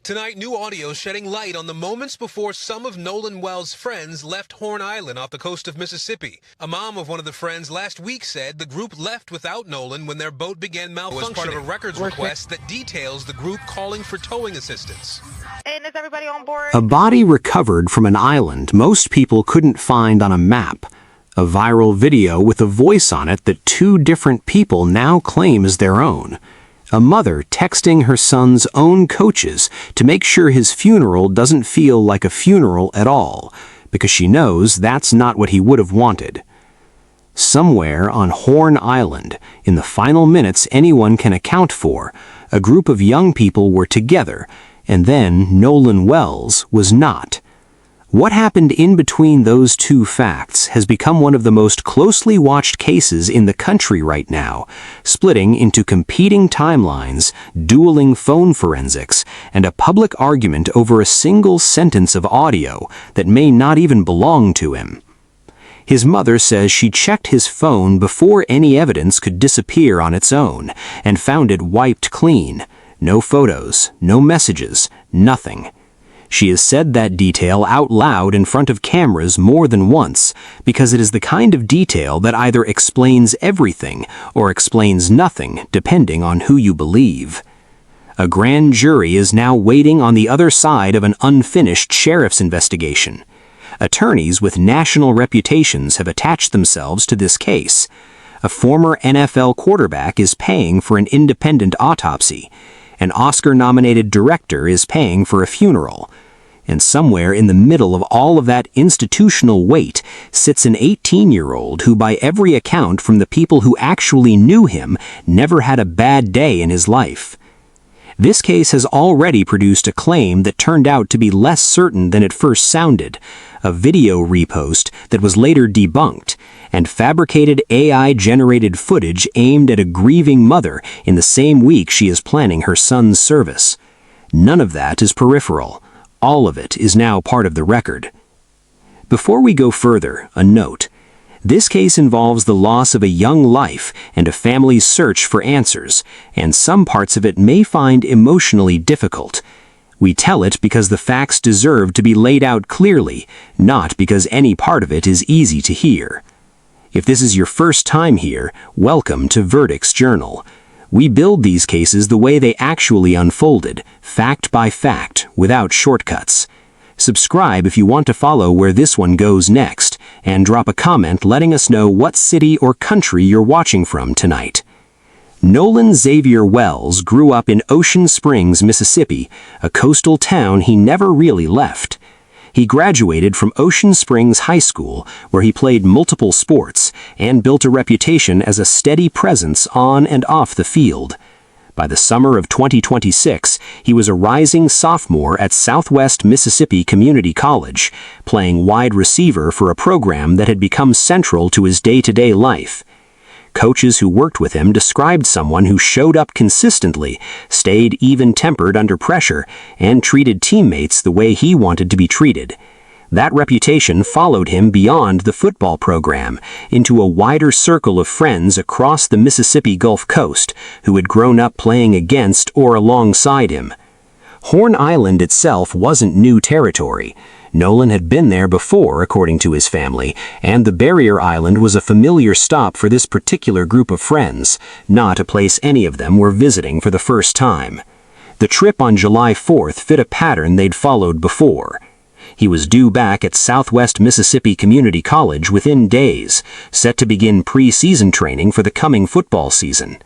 Tonight, new audio shedding light on the moments before some of Nolan Wells' friends left Horn Island off the coast of Mississippi. A mom of one of the friends last week said the group left without Nolan when their boat began malfunctioning. As part of a records request that details the group calling for towing assistance. And is everybody on board? A body recovered from an island most people couldn't find on a map. A viral video with a voice on it that two different people now claim as their own. A mother texting her son's own coaches to make sure his funeral doesn't feel like a funeral at all, because she knows that's not what he would have wanted. Somewhere on Horn Island, in the final minutes anyone can account for, a group of young people were together, and then Nolan Wells was not. What happened in between those two facts has become one of the most closely watched cases in the country right now, splitting into competing timelines, dueling phone forensics, and a public argument over a single sentence of audio that may not even belong to him. His mother says she checked his phone before any evidence could disappear on its own, and found it wiped clean. No photos, no messages, nothing. She has said that detail out loud in front of cameras more than once, because it is the kind of detail that either explains everything or explains nothing, depending on who you believe. A grand jury is now waiting on the other side of an unfinished sheriff's investigation. Attorneys with national reputations have attached themselves to this case. A former NFL quarterback is paying for an independent autopsy. An Oscar-nominated director is paying for a funeral. And somewhere in the middle of all of that institutional weight sits an 18-year-old who, by every account from the people who actually knew him, never had a bad day in his life. This case has already produced a claim that turned out to be less certain than it first sounded, a video repost that was later debunked, and fabricated AI-generated footage aimed at a grieving mother in the same week she is planning her son's service. None of that is peripheral. All of it is now part of the record. Before we go further, a note. This case involves the loss of a young life and a family's search for answers, and some parts of it may find emotionally difficult. We tell it because the facts deserve to be laid out clearly, not because any part of it is easy to hear. If this is your first time here, welcome to Verdict's Journal. We build these cases the way they actually unfolded, fact by fact, without shortcuts. Subscribe if you want to follow where this one goes next, and drop a comment letting us know what city or country you're watching from tonight. Nolan Xavier Wells grew up in Ocean Springs, Mississippi, a coastal town he never really left. He graduated from Ocean Springs High School, where he played multiple sports and built a reputation as a steady presence on and off the field. By the summer of 2026, he was a rising sophomore at Southwest Mississippi Community College, playing wide receiver for a program that had become central to his day-to-day life. Coaches who worked with him described someone who showed up consistently, stayed even-tempered under pressure, and treated teammates the way he wanted to be treated. That reputation followed him beyond the football program, into a wider circle of friends across the Mississippi Gulf Coast who had grown up playing against or alongside him. Horn Island itself wasn't new territory. Nolan had been there before, according to his family, and the barrier island was a familiar stop for this particular group of friends, not a place any of them were visiting for the first time. The trip on July 4th fit a pattern they'd followed before. He was due back at Southwest Mississippi Community College within days, set to begin pre-season training for the coming football season.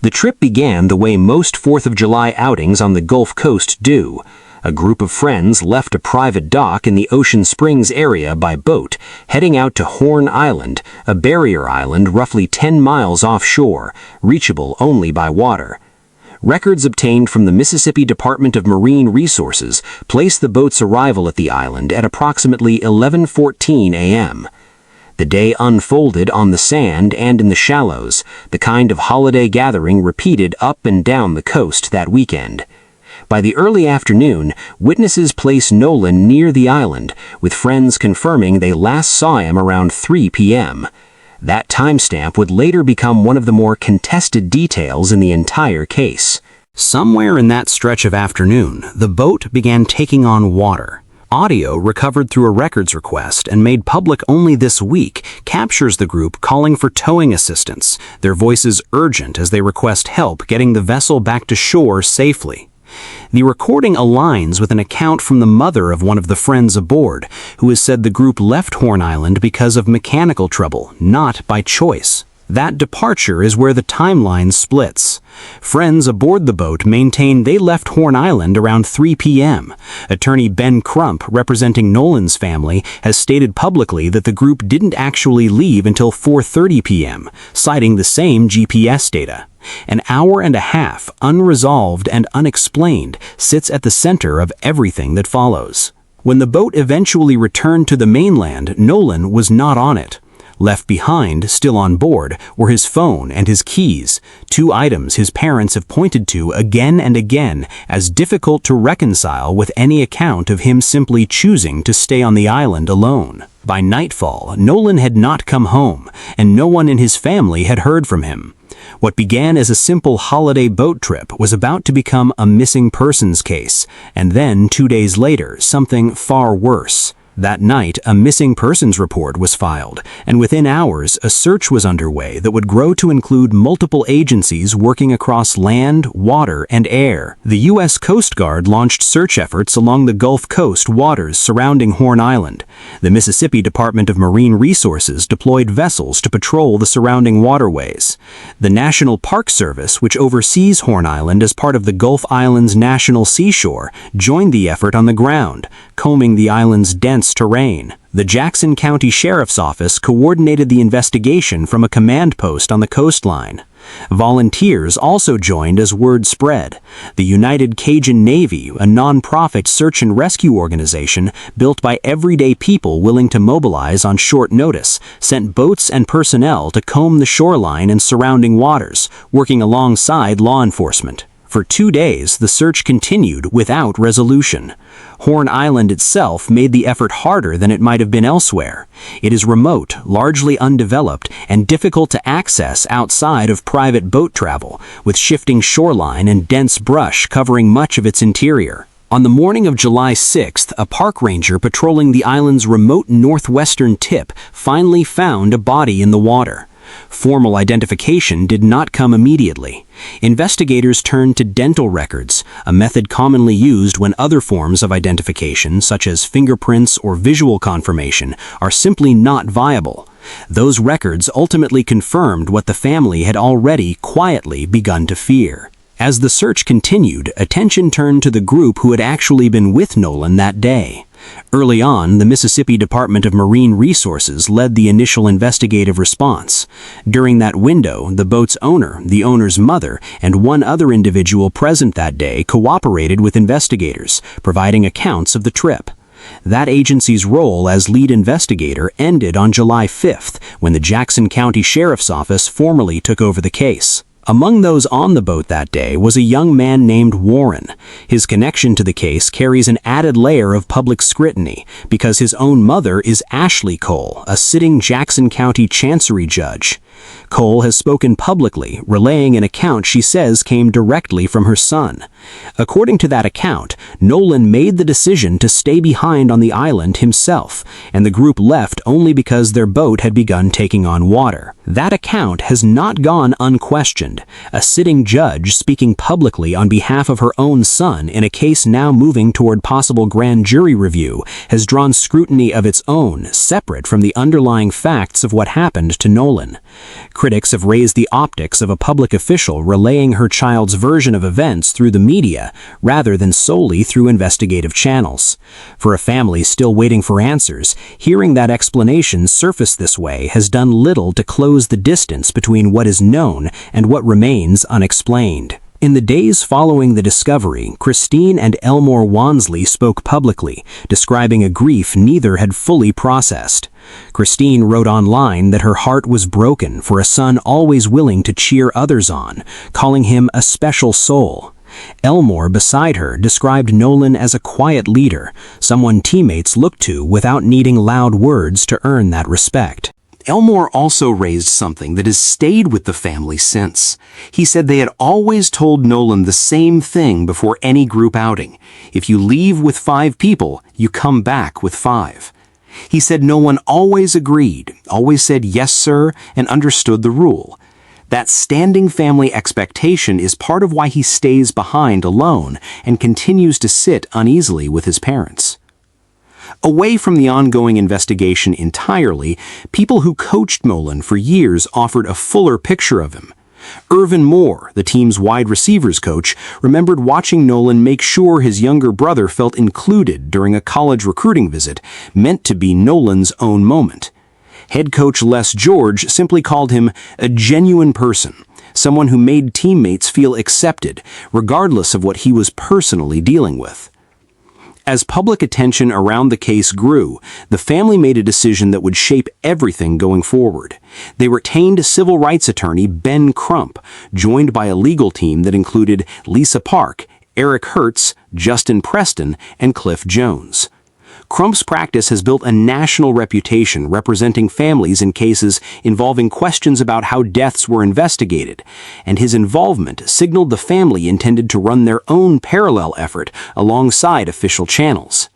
The trip began the way most 4th of July outings on the Gulf Coast do. A group of friends left a private dock in the Ocean Springs area by boat, heading out to Horn Island, a barrier island roughly 10 miles offshore, reachable only by water. Records obtained from the Mississippi Department of Marine Resources place the boat's arrival at the island at approximately 11:14 a.m. The day unfolded on the sand and in the shallows, the kind of holiday gathering repeated up and down the coast that weekend. By the early afternoon, witnesses place Nolan near the island, with friends confirming they last saw him around 3 p.m. That timestamp would later become one of the more contested details in the entire case. Somewhere in that stretch of afternoon, the boat began taking on water. Audio recovered through a records request and made public only this week captures the group calling for towing assistance, their voices urgent as they request help getting the vessel back to shore safely. The recording aligns with an account from the mother of one of the friends aboard, who has said the group left Horn Island because of mechanical trouble, not by choice. That departure is where the timeline splits. Friends aboard the boat maintain they left Horn Island around 3 p.m. Attorney Ben Crump, representing Nolan's family, has stated publicly that the group didn't actually leave until 4:30 p.m., citing the same GPS data. An hour and a half, unresolved and unexplained, sits at the center of everything that follows. When the boat eventually returned to the mainland, Nolan was not on it. Left behind, still on board, were his phone and his keys, two items his parents have pointed to again and again as difficult to reconcile with any account of him simply choosing to stay on the island alone. By nightfall, Nolan had not come home, and no one in his family had heard from him. What began as a simple holiday boat trip was about to become a missing persons case, and then 2 days later, something far worse. That night, a missing persons report was filed, and within hours, a search was underway that would grow to include multiple agencies working across land, water, and air. The U.S. Coast Guard launched search efforts along the Gulf Coast waters surrounding Horn Island. The Mississippi Department of Marine Resources deployed vessels to patrol the surrounding waterways. The National Park Service, which oversees Horn Island as part of the Gulf Islands National Seashore, joined the effort on the ground, combing the island's dense terrain. The Jackson County Sheriff's Office coordinated the investigation from a command post on the coastline. Volunteers also joined as word spread. The United Cajun Navy, a non-profit search and rescue organization built by everyday people willing to mobilize on short notice, sent boats and personnel to comb the shoreline and surrounding waters, working alongside law enforcement. For 2 days, the search continued without resolution. Horn Island itself made the effort harder than it might have been elsewhere. It is remote, largely undeveloped, and difficult to access outside of private boat travel, with shifting shoreline and dense brush covering much of its interior. On the morning of July 6th, a park ranger patrolling the island's remote northwestern tip finally found a body in the water. Formal identification did not come immediately. Investigators turned to dental records, a method commonly used when other forms of identification, such as fingerprints or visual confirmation, are simply not viable. Those records ultimately confirmed what the family had already quietly begun to fear. As the search continued, attention turned to the group who had actually been with Nolan that day. Early on, the Mississippi Department of Marine Resources led the initial investigative response. During that window, the boat's owner, the owner's mother, and one other individual present that day cooperated with investigators, providing accounts of the trip. That agency's role as lead investigator ended on July 5th, when the Jackson County Sheriff's Office formally took over the case. Among those on the boat that day was a young man named Warren. His connection to the case carries an added layer of public scrutiny because his own mother is Ashley Cole, a sitting Jackson County Chancery judge. Cole has spoken publicly, relaying an account she says came directly from her son. According to that account, Nolan made the decision to stay behind on the island himself, and the group left only because their boat had begun taking on water. That account has not gone unquestioned. A sitting judge speaking publicly on behalf of her own son in a case now moving toward possible grand jury review has drawn scrutiny of its own, separate from the underlying facts of what happened to Nolan. Critics have raised the optics of a public official relaying her child's version of events through the media rather than solely through investigative channels. For a family still waiting for answers, hearing that explanation surface this way has done little to close the distance between what is known and what remains unexplained. In the days following the discovery, Christine and Elmore Wansley spoke publicly, describing a grief neither had fully processed. Christine wrote online that her heart was broken for a son always willing to cheer others on, calling him a special soul. Elmore, beside her, described Nolan as a quiet leader, someone teammates looked to without needing loud words to earn that respect. Elmore also raised something that has stayed with the family since. He said they had always told Nolan the same thing before any group outing. If you leave with 5 people, you come back with 5. He said no one always agreed, always said yes sir, and understood the rule. That standing family expectation is part of why he stays behind alone and continues to sit uneasily with his parents. Away from the ongoing investigation entirely, people who coached Nolan for years offered a fuller picture of him. Irvin Moore, the team's wide receivers coach, remembered watching Nolan make sure his younger brother felt included during a college recruiting visit, meant to be Nolan's own moment. Head coach Les George simply called him a genuine person, someone who made teammates feel accepted, regardless of what he was personally dealing with. As public attention around the case grew, the family made a decision that would shape everything going forward. They retained civil rights attorney Ben Crump, joined by a legal team that included Lisa Park, Eric Hertz, Justin Preston, and Cliff Jones. Crump's practice has built a national reputation representing families in cases involving questions about how deaths were investigated, and his involvement signaled the family intended to run their own parallel effort alongside official channels.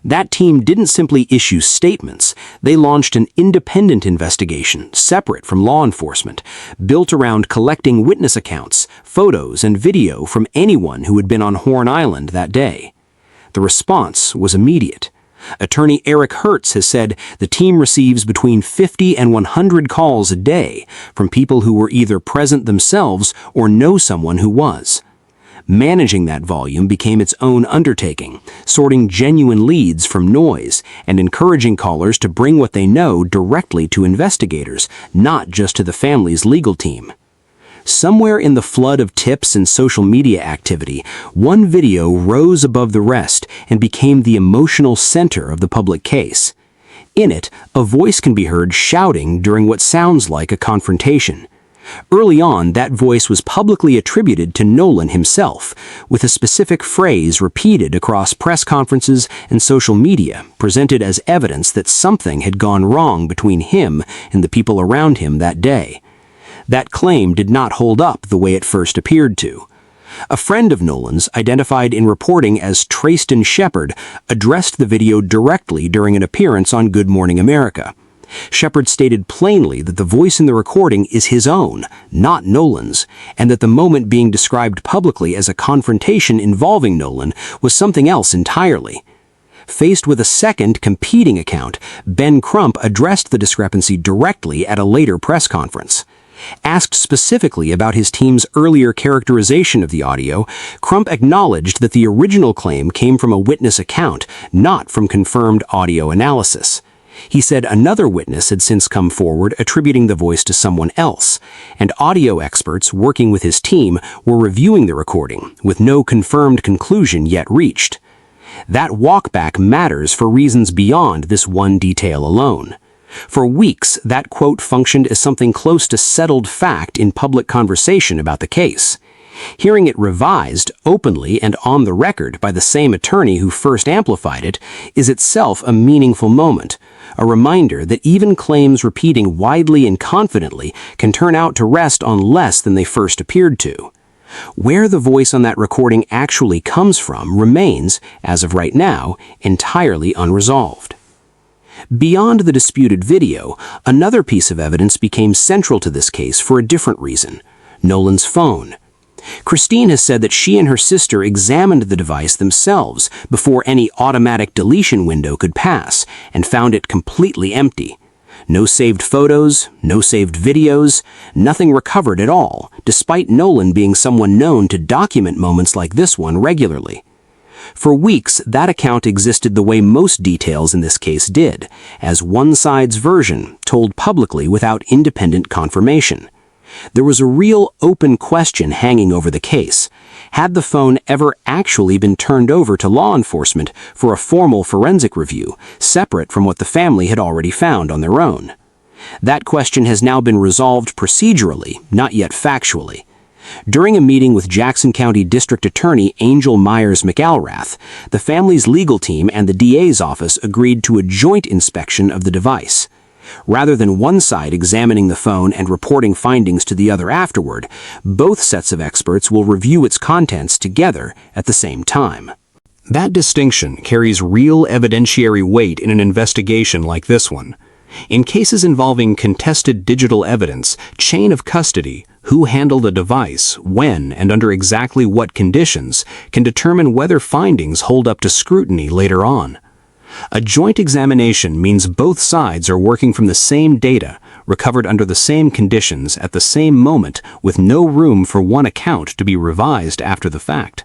That team didn't simply issue statements, they launched an independent investigation, separate from law enforcement, built around collecting witness accounts, photos, and video from anyone who had been on Horn Island that day. The response was immediate. Attorney Eric Hertz has said the team receives between 50 and 100 calls a day from people who were either present themselves or know someone who was. Managing that volume became its own undertaking, sorting genuine leads from noise and encouraging callers to bring what they know directly to investigators, not just to the family's legal team. Somewhere in the flood of tips and social media activity, one video rose above the rest and became the emotional center of the public case. In it, a voice can be heard shouting during what sounds like a confrontation. Early on, that voice was publicly attributed to Nolan himself, with a specific phrase repeated across press conferences and social media, presented as evidence that something had gone wrong between him and the people around him that day. That claim did not hold up the way it first appeared to. A friend of Nolan's, identified in reporting as Trayston Shepard, addressed the video directly during an appearance on Good Morning America. Shepard stated plainly that the voice in the recording is his own, not Nolan's, and that the moment being described publicly as a confrontation involving Nolan was something else entirely. Faced with a second, competing account, Ben Crump addressed the discrepancy directly at a later press conference. Asked specifically about his team's earlier characterization of the audio, Crump acknowledged that the original claim came from a witness account, not from confirmed audio analysis. He said another witness had since come forward attributing the voice to someone else, and audio experts working with his team were reviewing the recording, with no confirmed conclusion yet reached. That walkback matters for reasons beyond this one detail alone. For weeks, that quote functioned as something close to settled fact in public conversation about the case. Hearing it revised, openly and on the record by the same attorney who first amplified it, is itself a meaningful moment, a reminder that even claims repeating widely and confidently can turn out to rest on less than they first appeared to. Where the voice on that recording actually comes from remains, as of right now, entirely unresolved. Beyond the disputed video, another piece of evidence became central to this case for a different reason: Nolan's phone. Christine has said that she and her sister examined the device themselves before any automatic deletion window could pass and found it completely empty. No saved photos, no saved videos, nothing recovered at all, despite Nolan being someone known to document moments like this one regularly. For weeks, that account existed the way most details in this case did, as one side's version, told publicly without independent confirmation. There was a real open question hanging over the case. Had the phone ever actually been turned over to law enforcement for a formal forensic review, separate from what the family had already found on their own? That question has now been resolved procedurally, not yet factually. During a meeting with Jackson County District Attorney Angel Myers McElrath, the family's legal team and the DA's office agreed to a joint inspection of the device. Rather than one side examining the phone and reporting findings to the other afterward, both sets of experts will review its contents together at the same time. That distinction carries real evidentiary weight in an investigation like this one. In cases involving contested digital evidence, chain of custody, who handled a device, when, and under exactly what conditions, can determine whether findings hold up to scrutiny later on. A joint examination means both sides are working from the same data, recovered under the same conditions at the same moment, with no room for one account to be revised after the fact.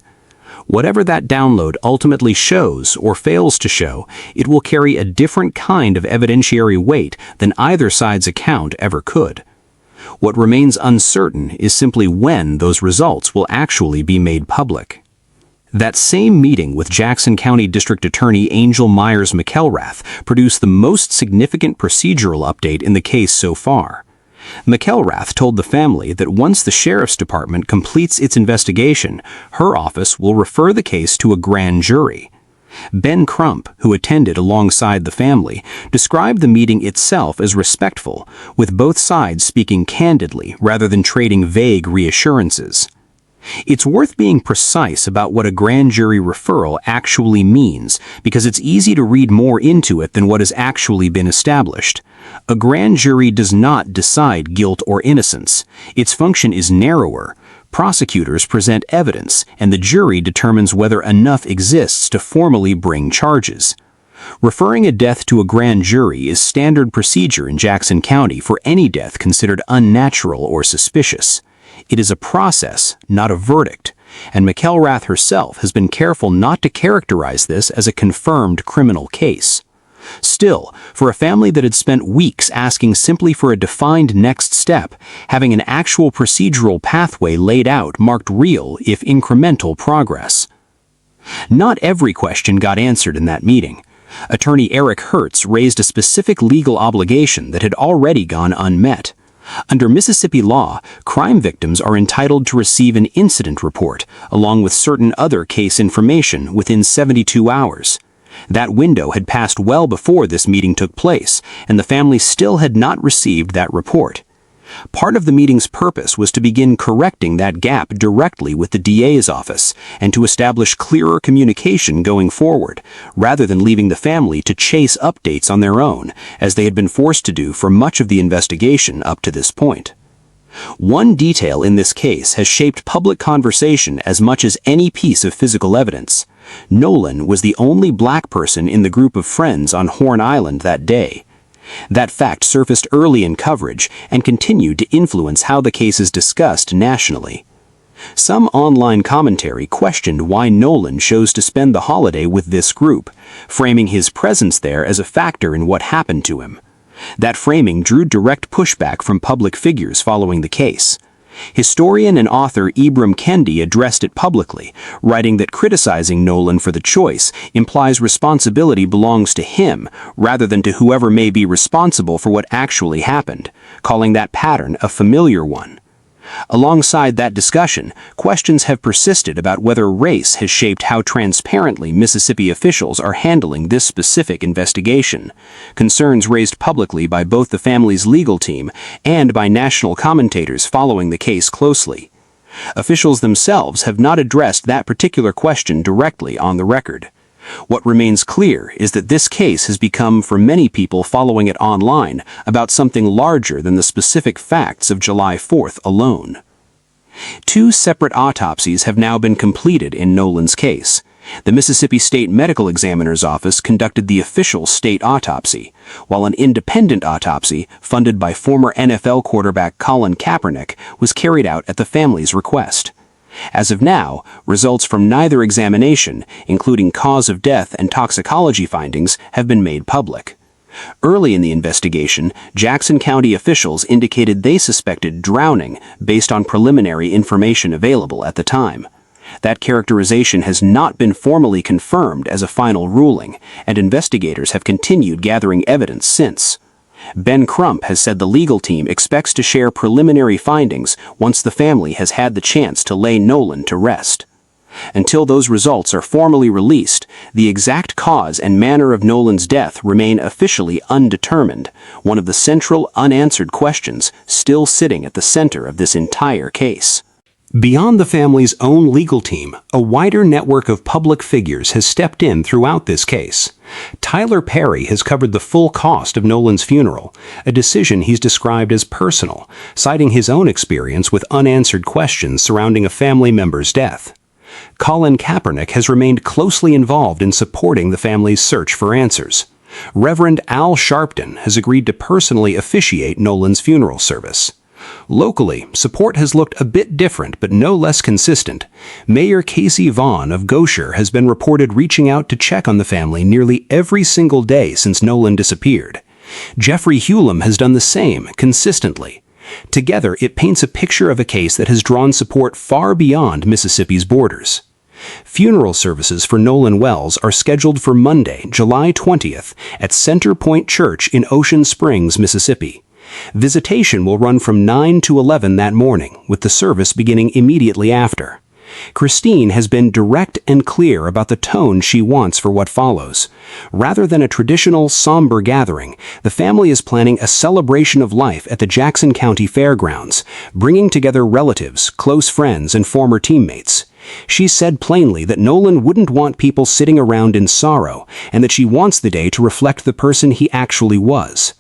Whatever that download ultimately shows or fails to show, it will carry a different kind of evidentiary weight than either side's account ever could. What remains uncertain is simply when those results will actually be made public. That same meeting with Jackson County District Attorney Angel Myers McElrath produced the most significant procedural update in the case so far. McElrath told the family that once the Sheriff's Department completes its investigation, her office will refer the case to a grand jury. Ben Crump, who attended alongside the family, described the meeting itself as respectful, with both sides speaking candidly rather than trading vague reassurances. It's worth being precise about what a grand jury referral actually means, because it's easy to read more into it than what has actually been established. A grand jury does not decide guilt or innocence. Its function is narrower. Prosecutors present evidence, and the jury determines whether enough exists to formally bring charges. Referring a death to a grand jury is standard procedure in Jackson County for any death considered unnatural or suspicious. It is a process, not a verdict, and McElrath herself has been careful not to characterize this as a confirmed criminal case. Still, for a family that had spent weeks asking simply for a defined next step, having an actual procedural pathway laid out marked real, if incremental, progress. Not every question got answered in that meeting. Attorney Eric Hertz raised a specific legal obligation that had already gone unmet. Under Mississippi law, crime victims are entitled to receive an incident report, along with certain other case information, within 72 hours. That window had passed well before this meeting took place, and the family still had not received that report. Part of the meeting's purpose was to begin correcting that gap directly with the DA's office, and to establish clearer communication going forward, rather than leaving the family to chase updates on their own, as they had been forced to do for much of the investigation up to this point. One detail in this case has shaped public conversation as much as any piece of physical evidence. Nolan was the only black person in the group of friends on Horn Island that day. That fact surfaced early in coverage and continued to influence how the case is discussed nationally. Some online commentary questioned why Nolan chose to spend the holiday with this group, framing his presence there as a factor in what happened to him. That framing drew direct pushback from public figures following the case. Historian and author Ibram Kendi addressed it publicly, writing that criticizing Nolan for the choice implies responsibility belongs to him rather than to whoever may be responsible for what actually happened, calling that pattern a familiar one. Alongside that discussion, questions have persisted about whether race has shaped how transparently Mississippi officials are handling this specific investigation, concerns raised publicly by both the family's legal team and by national commentators following the case closely. Officials themselves have not addressed that particular question directly on the record. What remains clear is that this case has become, for many people following it online, about something larger than the specific facts of July 4th alone. 2 separate autopsies have now been completed in Nolan's case. The Mississippi State Medical Examiner's Office conducted the official state autopsy, while an independent autopsy, funded by former NFL quarterback Colin Kaepernick, was carried out at the family's request. As of now, results from neither examination, including cause of death and toxicology findings, have been made public. Early in the investigation, Jackson County officials indicated they suspected drowning based on preliminary information available at the time. That characterization has not been formally confirmed as a final ruling, and investigators have continued gathering evidence since. Ben Crump has said the legal team expects to share preliminary findings once the family has had the chance to lay Nolan to rest. Until those results are formally released, the exact cause and manner of Nolan's death remain officially undetermined, one of the central unanswered questions still sitting at the center of this entire case. Beyond the family's own legal team, a wider network of public figures has stepped in throughout this case. Tyler Perry has covered the full cost of Nolan's funeral, a decision he's described as personal, citing his own experience with unanswered questions surrounding a family member's death. Colin Kaepernick has remained closely involved in supporting the family's search for answers. Reverend Al Sharpton has agreed to personally officiate Nolan's funeral service. Locally, support has looked a bit different but no less consistent. Mayor Casey Vaughn of Gosher has been reported reaching out to check on the family nearly every single day since Nolan disappeared. Jeffrey Hulum has done the same, consistently. Together, it paints a picture of a case that has drawn support far beyond Mississippi's borders. Funeral services for Nolan Wells are scheduled for Monday, July 20th at Center Point Church in Ocean Springs, Mississippi. Visitation will run from 9 to 11 that morning, with the service beginning immediately after. Christine has been direct and clear about the tone she wants for what follows. Rather than a traditional, somber gathering, the family is planning a celebration of life at the Jackson County Fairgrounds, bringing together relatives, close friends, and former teammates. She said plainly that Nolan wouldn't want people sitting around in sorrow, and that she wants the day to reflect the person he actually was.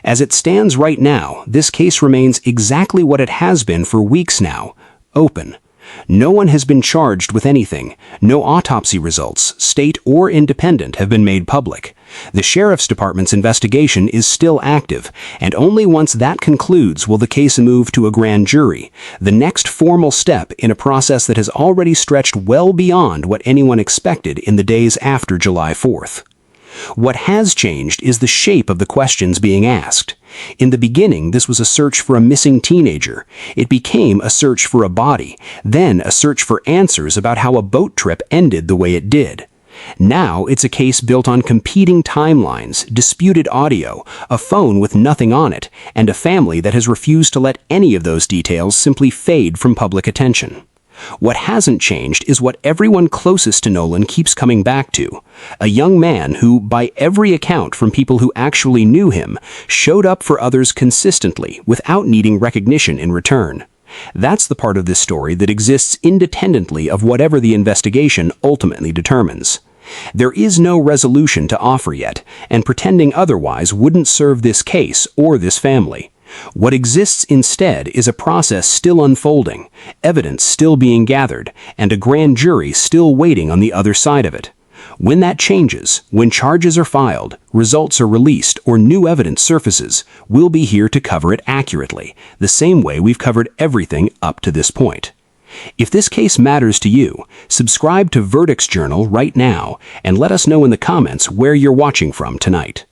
As it stands right now, this case remains exactly what it has been for weeks now: open. No one has been charged with anything. No autopsy results, state or independent, have been made public. The Sheriff's Department's investigation is still active, and only once that concludes will the case move to a grand jury, the next formal step in a process that has already stretched well beyond what anyone expected in the days after July 4th. What has changed is the shape of the questions being asked. In the beginning, this was a search for a missing teenager. It became a search for a body, then a search for answers about how a boat trip ended the way it did. Now it's a case built on competing timelines, disputed audio, a phone with nothing on it, and a family that has refused to let any of those details simply fade from public attention. What hasn't changed is what everyone closest to Nolan keeps coming back to: a young man who, by every account from people who actually knew him, showed up for others consistently without needing recognition in return. That's the part of this story that exists independently of whatever the investigation ultimately determines. There is no resolution to offer yet, and pretending otherwise wouldn't serve this case or this family. What exists instead is a process still unfolding, evidence still being gathered, and a grand jury still waiting on the other side of it. When that changes, when charges are filed, results are released, or new evidence surfaces, we'll be here to cover it accurately, the same way we've covered everything up to this point. If this case matters to you, subscribe to Verdict's Journal right now and let us know in the comments where you're watching from tonight.